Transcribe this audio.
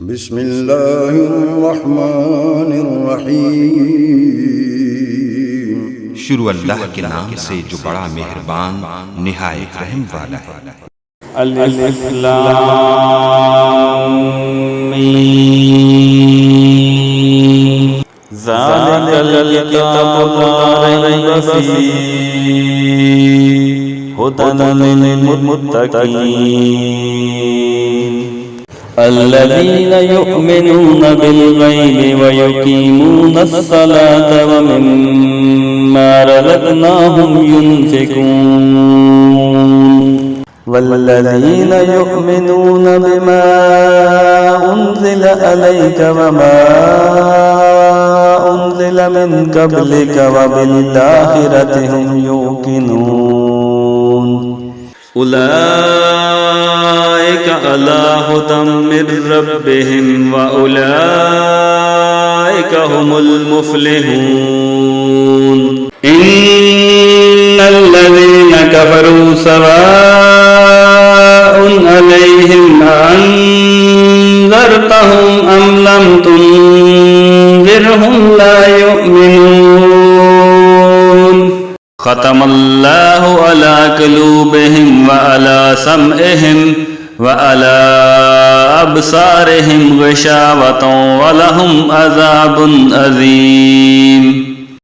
بسم اللہ الرحمن الرحیم۔ شروع اللہ کے نام سے جو بڑا مہربان نہایت رحم والا ہے۔ الف لام میم ذالک الکتاب لا ریب فیہ ھدی للمتقین الذین یؤمنون بالغیب ویقیمون الصلاة ومما رزقناہم ينفقون والذین یؤمنون بما انزل علیک وما انزل من قبلک وبالآخرۃ هم یوقنون اولئک علی ھدی من ربہم واولئک هم المفلحون ان الذین کفروا سواء علیہم انذرتہم ام لم تنذرہم لا یؤمنون ختم اللہ علی قلوبہم وعلی سمعہم وعلی ابصارہم غشاوۃ ولہم عذاب عظیم۔